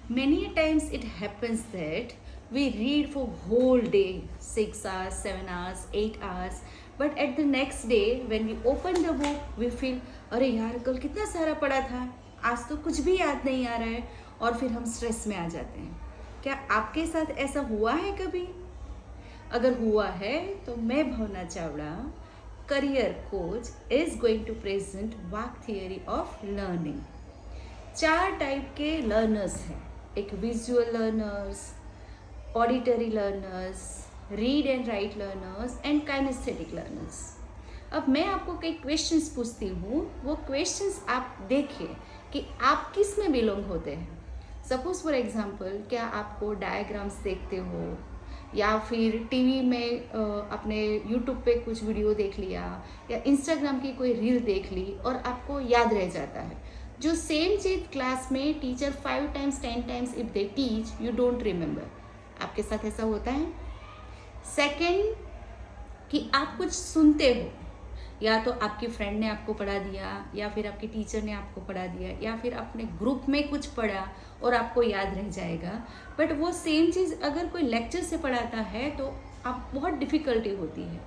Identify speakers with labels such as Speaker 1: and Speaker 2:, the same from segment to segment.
Speaker 1: Many times it happens that we read for whole day, 6 hours, 7 hours, 8 hours, but at the next day when we open the book we feel अरे यार कल कितना सारा पढ़ा था, आज तो कुछ भी याद नहीं आ रहा है और फिर हम स्ट्रेस में आ जाते हैं। क्या आपके साथ ऐसा हुआ है कभी? अगर हुआ है तो मैं Bhavna Chavda, career coach, is going to present VAK theory of learning. 4 type के लर्नर्स हैं। एक visual learners, auditory learners, read and write learners and kinesthetic learners. अब मैं आपको कई क्वेश्चंस पूछती हूँ, वो क्वेश्चंस आप देखिए कि आप किस में बिलोंग होते हैं। सपोज फॉर एग्जांपल, क्या आपको डायग्राम्स देखते हो या फिर टीवी में अपने यूट्यूब पे कुछ वीडियो देख लिया या इंस्टाग्राम की कोई रील देख ली और आपको याद रह जाता है। जो सेम चीज क्लास में teacher 5 times 10 times if they teach you don't remember. आपके साथ ऐसा होता है? सेकंड, कि आप कुछ सुनते हो, या तो आपकी फ्रेंड ने आपको पढ़ा दिया या फिर आपकी टीचर ने आपको पढ़ा दिया या फिर अपने ग्रुप में कुछ पढ़ा और आपको याद रह जाएगा। बट वो सेम चीज़ अगर कोई लेक्चर से पढ़ाता है तो आप बहुत डिफ़िकल्टी होती है।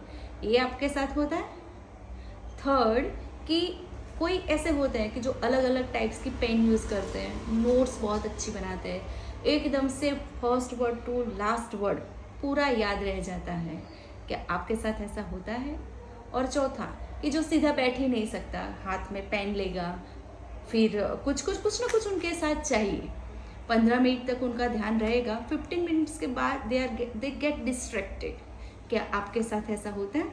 Speaker 1: ये आपके साथ होता है? थर्ड, कि कोई ऐसे होते हैं कि जो अलग अलग टाइप्स की पेन यूज़ करते हैं, नोट्स बहुत अच्छी बनाते हैं, एकदम से first word to last word पूरा याद रह जाता है। क्या आपके साथ ऐसा होता है? और चौथा, कि जो सीधा बैठ ही नहीं सकता, हाथ में पेन लेगा, फिर कुछ ना कुछ उनके साथ चाहिए। 15 मिनट तक उनका ध्यान रहेगा, 15 मिनट्स के बाद दे गेट डिस्ट्रैक्टेड। क्या आपके साथ ऐसा होता है?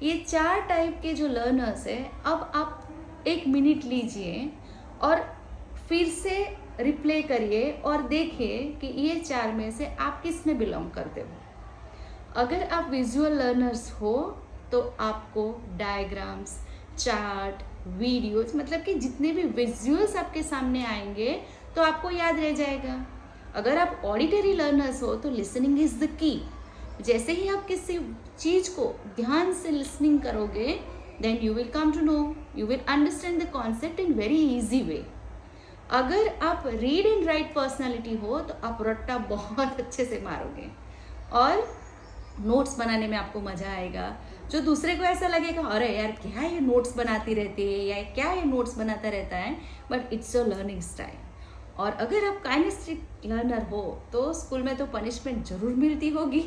Speaker 1: ये 4 टाइप के जो लर्नर्स है, अब आप 1 मिनट लीजिए और फिर से रिप्ले करिए और देखिए कि ये 4 में से आप किस में बिलोंग करते हो। अगर आप विजुअल लर्नर्स हो तो आपको डायग्राम्स, चार्ट, वीडियोस, मतलब कि जितने भी विजुअल्स आपके सामने आएंगे तो आपको याद रह जाएगा। अगर आप ऑडिटरी लर्नर्स हो तो लिसनिंग इज द की। जैसे ही आप किसी चीज को ध्यान से लिसनिंग करोगे then you will come to know, you will understand the concept in very easy way. अगर आप रीड एंड राइट पर्सनालिटी हो तो आप रट्टा बहुत अच्छे से मारोगे और नोट्स बनाने में आपको मजा आएगा। जो दूसरे को ऐसा लगेगा अरे यार क्या ये नोट्स बनाती रहती है या क्या ये नोट्स बनाता रहता है, but it's your learning style. और अगर आप काइनेस्टिक लर्नर हो तो स्कूल में तो पनिशमेंट जरूर मिलती होगी,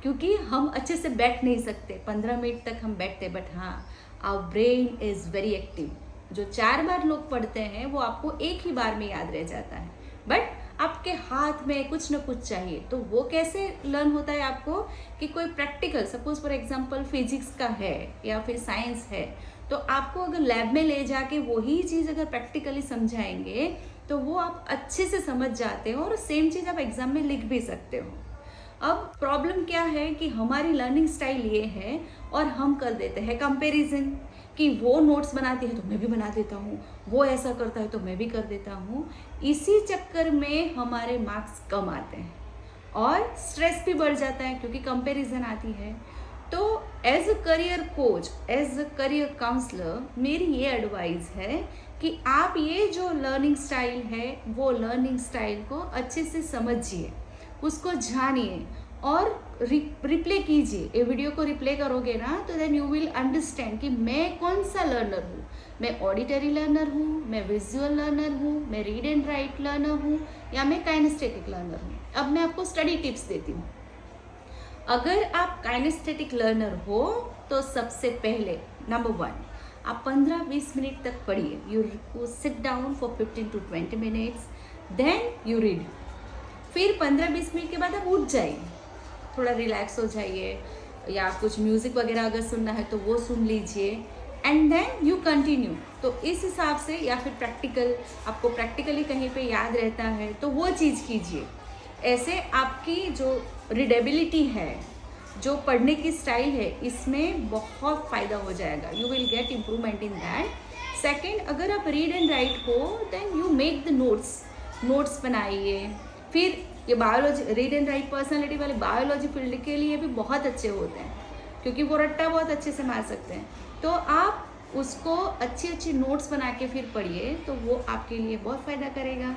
Speaker 1: क्योंकि हम अच्छे से बैठ नहीं सकते, 15 मिनट तक हम बैठते, बट हाँ our brain is very active. जो 4 बार लोग पढ़ते हैं वो आपको एक ही बार में याद रह जाता है, बट आपके हाथ में कुछ ना कुछ चाहिए। तो वो कैसे लर्न होता है आपको, कि कोई practical, suppose for example physics का है या फिर साइंस है, तो आपको अगर लैब में ले जाके वही चीज़ अगर प्रैक्टिकली समझाएंगे तो वो आप अच्छे से समझ जाते हो और सेम चीज़ आप एग्जाम में लिख भी सकते हो। अब प्रॉब्लम क्या है कि हमारी लर्निंग स्टाइल ये है और हम कर देते हैं कंपैरिजन, कि वो नोट्स बनाती है तो मैं भी बना देता हूँ, वो ऐसा करता है तो मैं भी कर देता हूँ। इसी चक्कर में हमारे मार्क्स कम आते हैं और स्ट्रेस भी बढ़ जाता है क्योंकि कंपैरिजन आती है। तो as a career coach, as a career counsellor, मेरी ये एडवाइस है कि आप ये जो लर्निंग स्टाइल है वो लर्निंग स्टाइल को अच्छे से समझिए, उसको जानिए और रिप्ले कीजिए। ये वीडियो को रिप्ले करोगे ना तो देन यू विल अंडरस्टैंड कि मैं कौन सा लर्नर हूँ। मैं ऑडिटरी लर्नर हूँ, मैं विजुअल लर्नर हूँ, मैं रीड एंड राइट लर्नर हूँ या मैं काइनेस्थेटिक लर्नर हूँ। अब मैं आपको स्टडी टिप्स देती हूँ। अगर आप काइनेस्थेटिक लर्नर हो तो सबसे पहले नंबर 1, आप 15-20 मिनट तक पढ़िए। You sit down for 15 to 20 minutes, then you read. फिर 15-20 मिनट के बाद आप उठ जाइए, थोड़ा रिलैक्स हो जाइए, या कुछ म्यूज़िक वगैरह अगर सुनना है तो वो सुन लीजिए, एंड देन यू कंटिन्यू। तो इस हिसाब से, या फिर प्रैक्टिकल, आपको प्रैक्टिकली कहीं पे याद रहता है तो वो चीज़ कीजिए। ऐसे आपकी जो रीडेबिलिटी है, जो पढ़ने की स्टाइल है, इसमें बहुत फ़ायदा हो जाएगा। You will get improvement in that. Second, अगर आप रीड एंड राइट हो then you make the notes बनाइए। फिर ये biology, read and write personality वाले बायोलॉजी फील्ड के लिए भी बहुत अच्छे होते हैं क्योंकि वो रट्टा बहुत अच्छे से मार सकते हैं। तो आप उसको अच्छी अच्छी नोट्स बना के फिर पढ़िए तो वो आपके लिए बहुत फ़ायदा करेगा।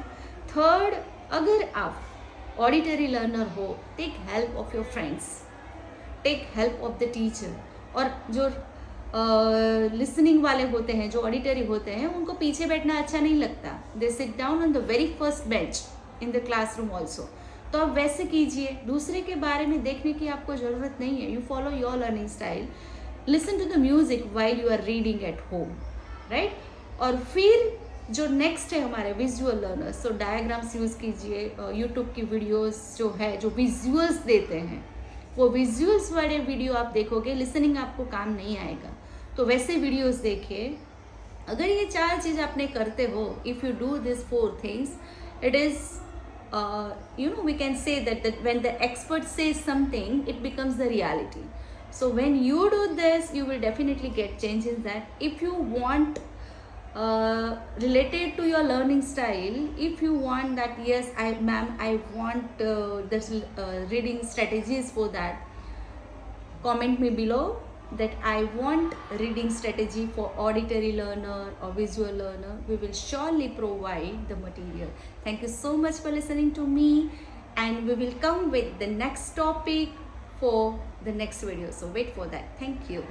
Speaker 1: थर्ड, अगर आप ऑडिटरी लर्नर हो, take help of your friends, take help of the teacher. और जो लिसनिंग वाले होते हैं, जो ऑडिटरी होते हैं, उनको पीछे बैठना अच्छा नहीं लगता. They sit down on the very first bench in the classroom also. तो आप वैसे कीजिए. दूसरे के बारे में देखने की आपको ज़रूरत नहीं है. You follow your learning style. Listen to the music while you are reading at home, right. और फिर जो नेक्स्ट है हमारे विजुअल लर्नर्स, तो डायग्राम्स यूज़ कीजिए. यूट्यूब की वीडियोस जो है, जो विजुअल्स देते हैं, वो विजुअल्स वाले वीडियो आप देखोगे. लिसनिंग आपको काम नहीं आएगा, तो वैसे वीडियोस देखिए. अगर ये 4 चीज़ आपने करते हो, if you do this 4 things, it is we can say that when the expert says something, it becomes the reality. So when you do this, you will definitely get changes. That if you want related to your learning style, if you want that, yes, I want this reading strategies for that, comment me below that I want reading strategy for auditory learner or visual learner. We will surely provide the material. Thank you so much for listening to me, and we will come with the next topic for the next video. So wait for that. Thank you.